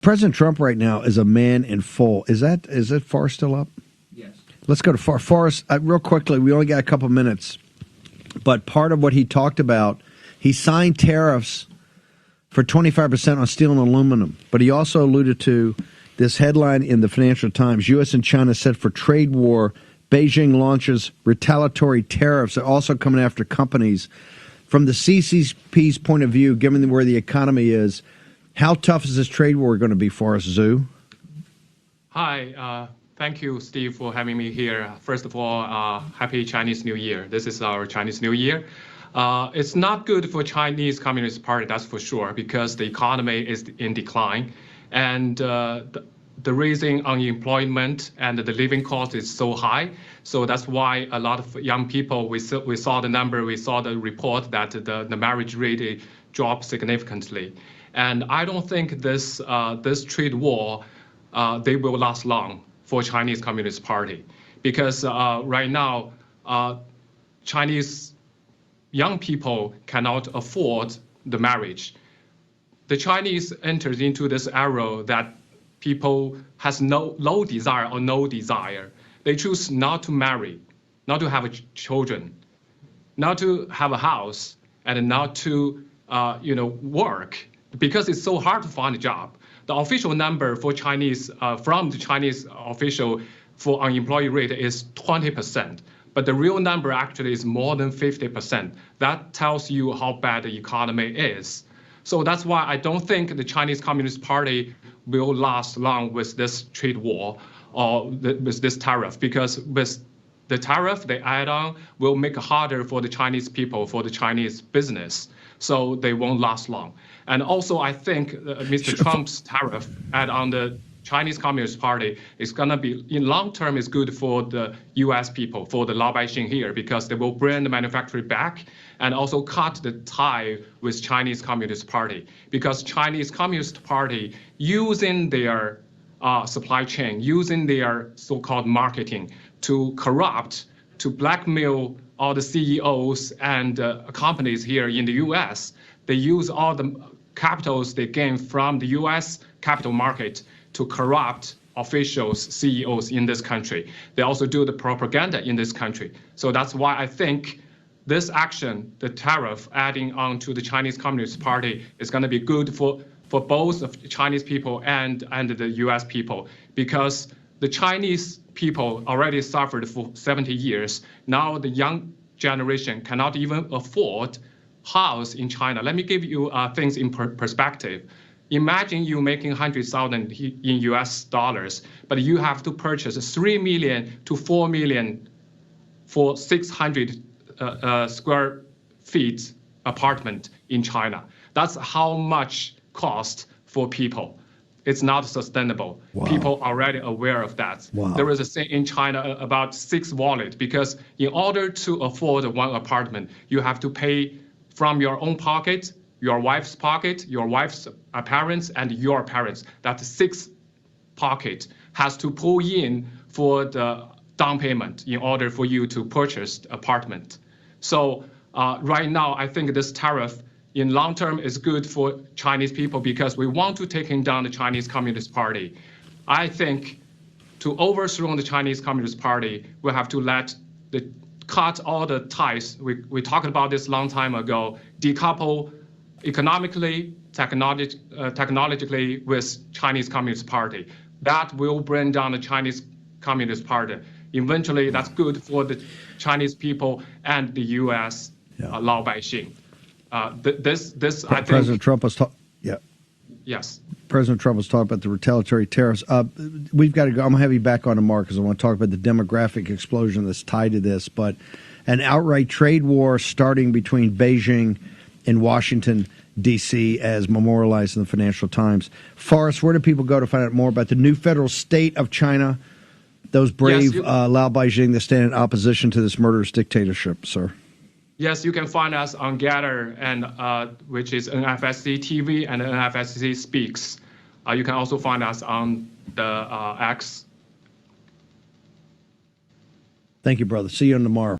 President Trump right now is a man in full. Is that Forrest still up? Yes. Let's go to Forrest real quickly. We only got a couple minutes, but part of what he talked about, he signed tariffs for 25% on steel and aluminum, but he also alluded to this headline in the Financial Times: U.S. and China set for trade war. Beijing launches retaliatory tariffs. They're also coming after companies. From the CCP's point of view, given where the economy is, how tough is this trade war going to be for us, Zhou? Hi, thank you, Steve, for having me here. First of all, happy Chinese New Year. This is our Chinese New Year. It's not good for Chinese Communist Party, that's for sure, because the economy is in decline, and the raising unemployment and the living cost is so high. So that's why a lot of young people, we saw the number, we saw the report that the marriage rate dropped significantly. And I don't think this trade war, they will last long for Chinese Communist Party, because right now, Chinese young people cannot afford the marriage. The Chinese enters into this era that people has low desire or no desire. They choose not to marry, not to have children, not to have a house, and not to work, because it's so hard to find a job. The official number for Chinese, from the Chinese official for unemployment rate is 20%, but the real number actually is more than 50%. That tells you how bad the economy is. So that's why I don't think the Chinese Communist Party will last long with this trade war or with this tariff, because with the tariff they add on will make it harder for the Chinese people, for the Chinese business. So they won't last long. And also, I think Mr. Trump's tariff add on the Chinese Communist Party is going to be, in long term, is good for the U.S. people, for the Laobaixing here, because they will bring the manufacturing back and also cut the tie with Chinese Communist Party. Because Chinese Communist Party, using their supply chain, using their so-called marketing to corrupt, to blackmail all the CEOs and companies here in the U.S., they use all the capitals they gain from the U.S. capital market to corrupt officials, CEOs in this country. They also do the propaganda in this country. So that's why I think this action, the tariff adding on to the Chinese Communist Party, is going to be good for both of the Chinese people and the U.S. people, because the Chinese people already suffered for 70 years. Now the young generation cannot even afford house in China. Let me give you things in perspective. Imagine you making 100,000 in US dollars, but you have to purchase 3 million to 4 million for 600 square feet apartment in China. That's how much cost for people. It's not sustainable. Wow. People are already aware of that. Wow. There is a saying in China about 6 wallet, because in order to afford one apartment, you have to pay from your own pocket, your wife's pocket, your wife's parents, and your parents. That 6 pocket has to pull in for the down payment in order for you to purchase the apartment. So right now, I think this tariff in long term is good for Chinese people, because we want to take down the Chinese Communist Party. I think to overthrow the Chinese Communist Party, we have to cut all the ties. We talked about this a long time ago, decouple economically, technologically with Chinese Communist Party. That will bring down the Chinese Communist Party. Eventually, that's good for the Chinese people and the U.S. Laobaixing. I think President Trump was talking. Yeah. Yes. President Trump was talking about the retaliatory tariffs. We've got to go. I'm going to have you back on tomorrow because I want to talk about the demographic explosion that's tied to this. But an outright trade war starting between Beijing and Washington, D.C., as memorialized in the Financial Times. Forrest, where do people go to find out more about the new federal state of China, those brave Laobaixing that stand in opposition to this murderous dictatorship, sir? Yes, you can find us on Gather, and which is NFSC TV and NFSC Speaks. You can also find us on the X. Thank you, brother. See you tomorrow.